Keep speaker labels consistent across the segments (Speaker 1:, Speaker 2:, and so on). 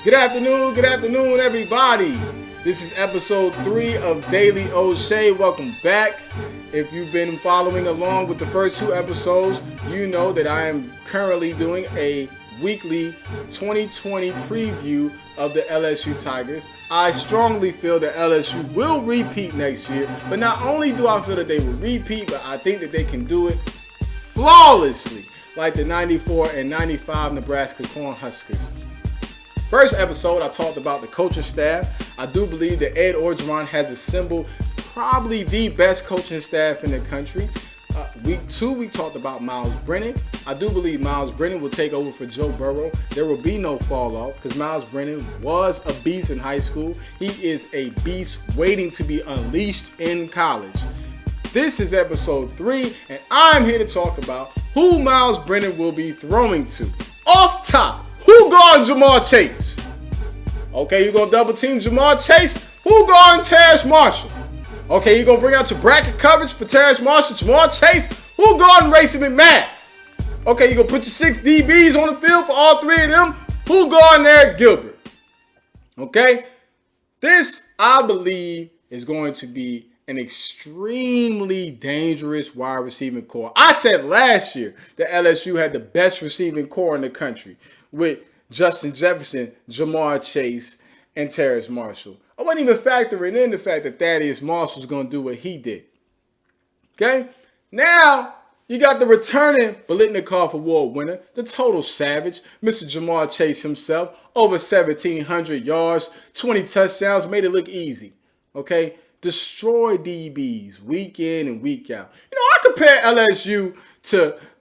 Speaker 1: Good afternoon, everybody. This is episode 3 of Daily O'Shea. Welcome back. If you've been following along with the first 2 episodes, you know that I am currently doing a weekly 2020 preview of the LSU Tigers. I strongly feel that LSU will repeat next year, but not only do I feel that they will repeat, but I think that they can do it flawlessly, like the 94 and 95 Nebraska Cornhuskers. First episode, I talked about the coaching staff. I do believe that Ed Orgeron has assembled probably the best coaching staff in the country. Week 2, we talked about Myles Brennan. I do believe Myles Brennan will take over for Joe Burrow. There will be no fall off because Myles Brennan was a beast in high school. He is a beast waiting to be unleashed in college. This is episode 3, and I'm here to talk about who Myles Brennan will be throwing to. Off top, who guards Ja'Marr Chase? Okay, you're going to double team Ja'Marr Chase? Who guards Terrace Marshall? Okay, you're going to bring out your bracket coverage for Terrace Marshall, Ja'Marr Chase? Who guarding Racey McMath? Okay, you're going to put your 6 DBs on the field for all 3 of them? Who guarding Eric Gilbert? Okay, this, I believe, is going to be an extremely dangerous wide receiving core. I said last year that LSU had the best receiving core in the country with Justin Jefferson, Ja'Marr Chase, and Terrace Marshall. I wasn't even factoring in the fact that Thaddeus Marshall was going to do what he did. Okay? Now, you got the returning Biletnikoff Award winner, the total savage, Mr. Ja'Marr Chase himself, over 1,700 yards, 20 touchdowns, made it look easy. Okay? Destroy DBs week in and week out. You know, I compare LSU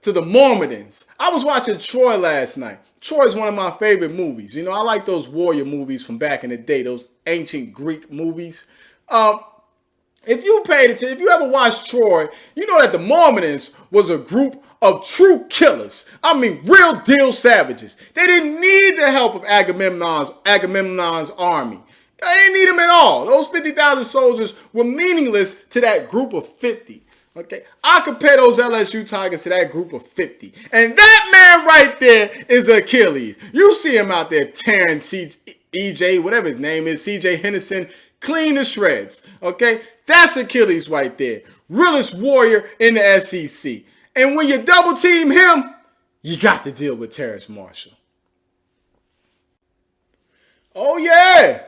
Speaker 1: to the Mormons. I was watching Troy last night. Troy is one of my favorite movies. You know, I like those warrior movies from back in the day, those ancient Greek movies. If you paid attention, if you ever watched Troy, you know that the Mormons was a group of true killers. I mean, real deal savages. They didn't need the help of Agamemnon's army. They didn't need them at all. Those 50,000 soldiers were meaningless to that group of 50. Okay, I compare those LSU Tigers to that group of 50. And that man right there is Achilles. You see him out there tearing EJ, whatever his name is, CJ Henderson, clean to shreds. Okay, that's Achilles right there. Realest warrior in the SEC. And when you double team him, you got to deal with Terrace Marshall. Oh yeah.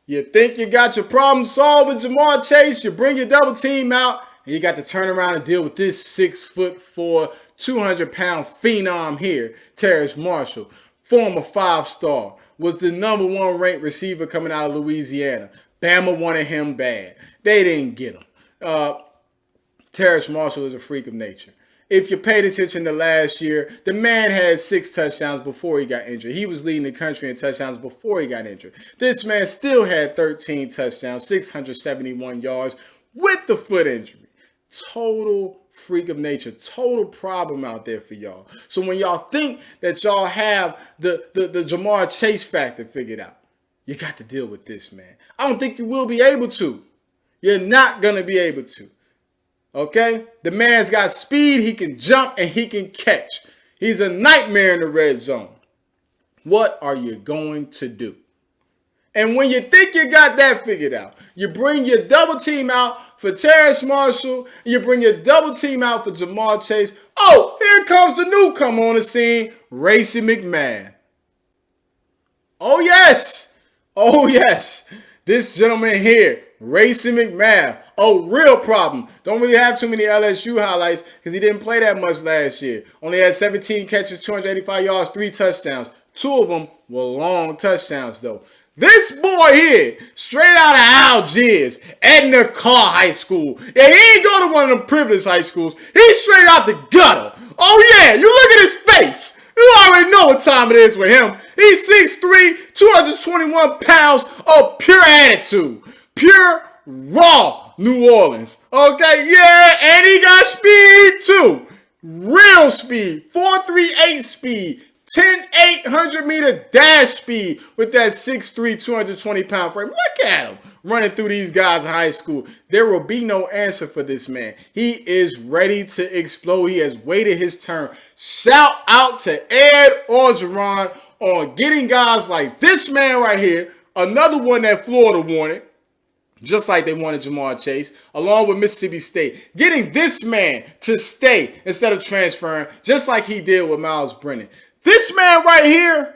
Speaker 1: You think you got your problem solved with Ja'Marr Chase, you bring your double team out, and you got to turn around and deal with this 6'4", 200-pound phenom here, Terrace Marshall, former 5-star, was the number 1 ranked receiver coming out of Louisiana. Bama wanted him bad. They didn't get him. Terrace Marshall is a freak of nature. If you paid attention to last year, the man had 6 touchdowns before he got injured. He was leading the country in touchdowns before he got injured. This man still had 13 touchdowns, 671 yards with the foot injury. Total freak of nature, total problem out there for y'all. So when y'all think that y'all have the Ja'Marr Chase factor figured out, you got to deal with this man. I don't think you will be able to. You're not going to be able to. Okay? The man's got speed, he can jump, and he can catch. He's a nightmare in the red zone. What are you going to do? And when you think you got that figured out, you bring your double team out for Terrace Marshall, you bring your double team out for Ja'Marr Chase. Oh, here comes the newcomer on the scene, Racey McMath. Oh, yes. Oh, yes. This gentleman here, Racey McMath. Oh, real problem. Don't really have too many LSU highlights because he didn't play that much last year. Only had 17 catches, 285 yards, 3 touchdowns. 2 of them were long touchdowns, though. This boy here, straight out of Algiers, Edna Carr High School. Yeah, he ain't go to one of them privileged high schools. He's straight out the gutter. Oh, yeah, you look at his face. You already know what time it is with him. He's 6'3", 221 pounds of pure attitude. Pure, raw New Orleans. Okay, yeah, and he got speed too. Real speed. 4.38 speed. 10,800-meter dash speed with that 6'3", 220-pound frame. Look at him running through these guys in high school. There will be no answer for this man. He is ready to explode. He has waited his turn. Shout out to Ed Orgeron. on getting guys like this man right here, another one that Florida wanted, just like they wanted Ja'Marr Chase, along with Mississippi State. Getting this man to stay instead of transferring, just like he did with Myles Brennan. This man right here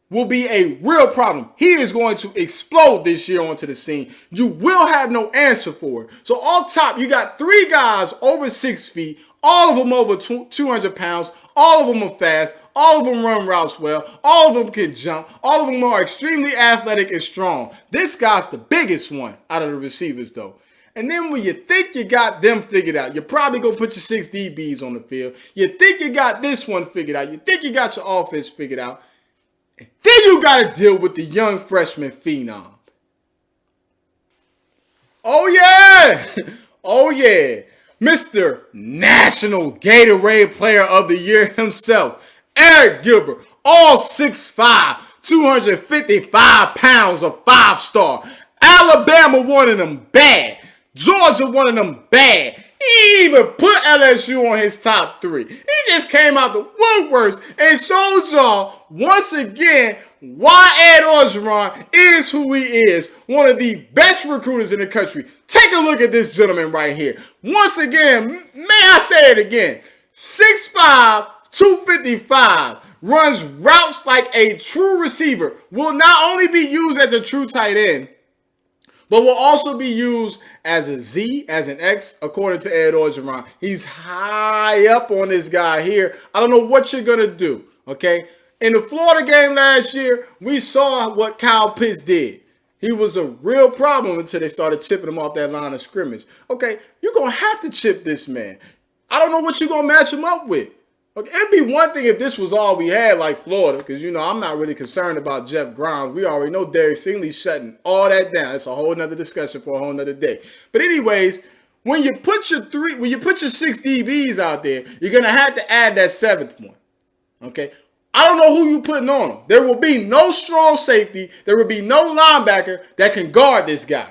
Speaker 1: will be a real problem. He is going to explode this year onto the scene. You will have no answer for it. So off top, you got 3 guys over 6 feet, all of them over 200 pounds, all of them are fast, all of them run routes well, all of them can jump, all of them are extremely athletic and strong. This guy's the biggest one out of the receivers though. And then when you think you got them figured out, you're probably going to put your 6 DBs on the field. You think you got this one figured out. You think you got your offense figured out. And then you got to deal with the young freshman phenom. Oh, yeah. Oh, yeah. Mr. National Gatorade Player of the Year himself, Arik Gilbert, all 6'5", 255 pounds, a 5-star. Alabama wanted him bad. Georgia wanted him bad. He even put LSU on his top 3. He just came out the woodworks and showed y'all once again why Ed Orgeron is who he is. One of the best recruiters in the country. Take a look at this gentleman right here. Once again, may I say it again. 6'5", 255. Runs routes like a true receiver. Will not only be used as a true tight end, but will also be used as a Z, as an X, according to Ed Orgeron. He's high up on this guy here. I don't know what you're going to do, okay? In the Florida game last year, we saw what Kyle Pitts did. He was a real problem until they started chipping him off that line of scrimmage. Okay, you're going to have to chip this man. I don't know what you're going to match him up with. Okay, it'd be one thing if this was all we had like Florida, because, you know, I'm not really concerned about Jeff Grimes. We already know Derek Stingley's shutting all that down. It's a whole nother discussion for a whole nother day. But anyways, when you put your 6 DBs out there, you're going to have to add that 7th one. Okay? I don't know who you putting on him. There will be no strong safety. There will be no linebacker that can guard this guy.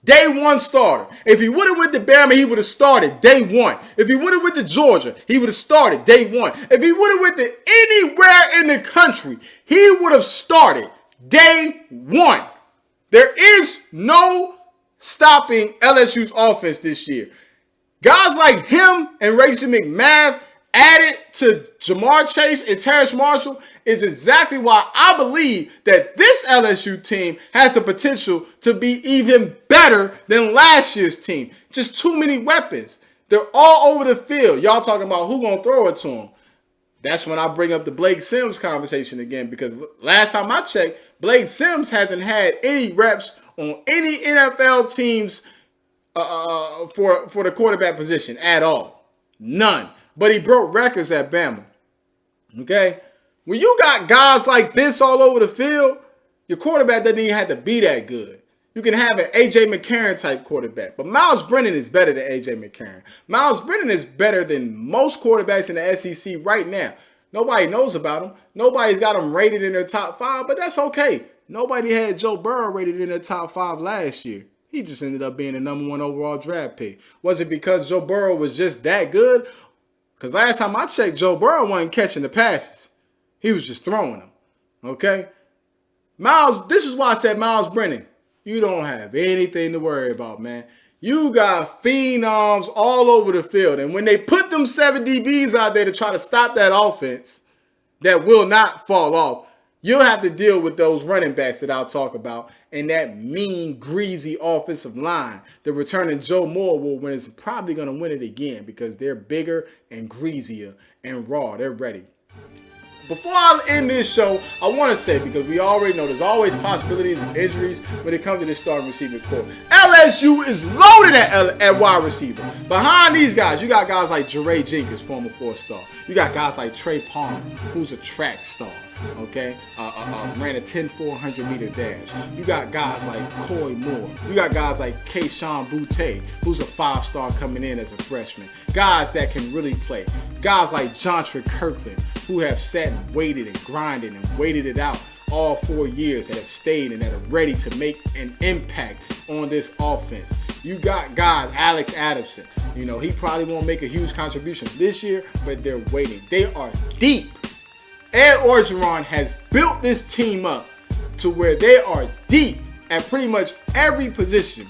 Speaker 1: Day 1 starter. If he would have went to Bama, he would have started day 1. If he would have went to Georgia, he would have started day 1. If he would have went to anywhere in the country, he would have started day 1. There is no stopping LSU's offense this year. Guys like him and Racing McMath added to Ja'Marr Chase and Terrace Marshall is exactly why I believe that this LSU team has the potential to be even better than last year's team. Just too many weapons. They're all over the field. Y'all talking about who gonna throw it to them. That's when I bring up the Blake Sims conversation again, because last time I checked, Blake Sims hasn't had any reps on any NFL teams for the quarterback position at all. None. But he broke records at Bama. Okay? When you got guys like this all over the field, your quarterback doesn't even have to be that good. You can have an A.J. McCarron type quarterback. But Myles Brennan is better than A.J. McCarron. Myles Brennan is better than most quarterbacks in the SEC right now. Nobody knows about him. Nobody's got him rated in their top 5, but that's okay. Nobody had Joe Burrow rated in their top 5 last year. He just ended up being the number 1 overall draft pick. Was it because Joe Burrow was just that good? Because last time I checked, Joe Burrow wasn't catching the passes. He was just throwing them. Okay? Myles, this is why I said Myles Brennan, you don't have anything to worry about, man. You got phenoms all over the field. And when they put them 7 DBs out there to try to stop that offense that will not fall off, you'll have to deal with those running backs that I'll talk about and that mean, greasy offensive line. The returning Joe Moore will win. Is probably going to win it again because they're bigger and greasier and raw. They're ready. Before I end this show, I want to say, because we already know there's always possibilities of injuries when it comes to this starting receiver core. LSU is loaded at wide receiver. Behind these guys, you got guys like Jaray Jenkins, former 4-star. You got guys like Trey Palmer, who's a track star. Okay, ran a 10-400 meter dash. You got guys like Coy Moore. You got guys like Kayshon Boutte, who's a 5-star coming in as a freshman. Guys that can really play. Guys like Jontre Kirkland, who have sat and waited and grinded and waited it out all 4 years, that have stayed and that are ready to make an impact on this offense. You got guys, Alex Adamson. You know, he probably won't make a huge contribution this year, but they're waiting. They are deep Ed Orgeron has built this team up to where they are deep at pretty much every position.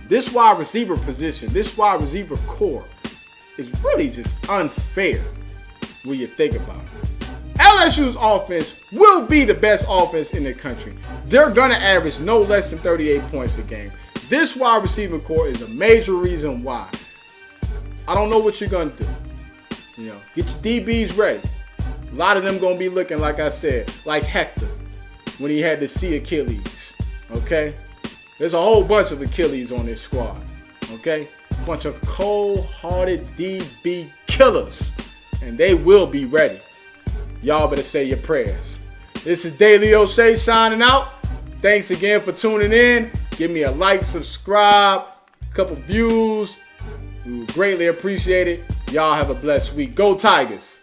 Speaker 1: This wide receiver position, this wide receiver core is really just unfair when you think about it. LSU's offense will be the best offense in the country. They're going to average no less than 38 points a game. This wide receiver core is a major reason why. I don't know what you're going to do. Get your DBs ready. A lot of them going to be looking, like I said, like Hector when he had to see Achilles. Okay? There's a whole bunch of Achilles on this squad. Okay? A bunch of cold-hearted DB killers. And they will be ready. Y'all better say your prayers. This is Daily O'Shea signing out. Thanks again for tuning in. Give me a like, subscribe, a couple views. We would greatly appreciate it. Y'all have a blessed week. Go Tigers.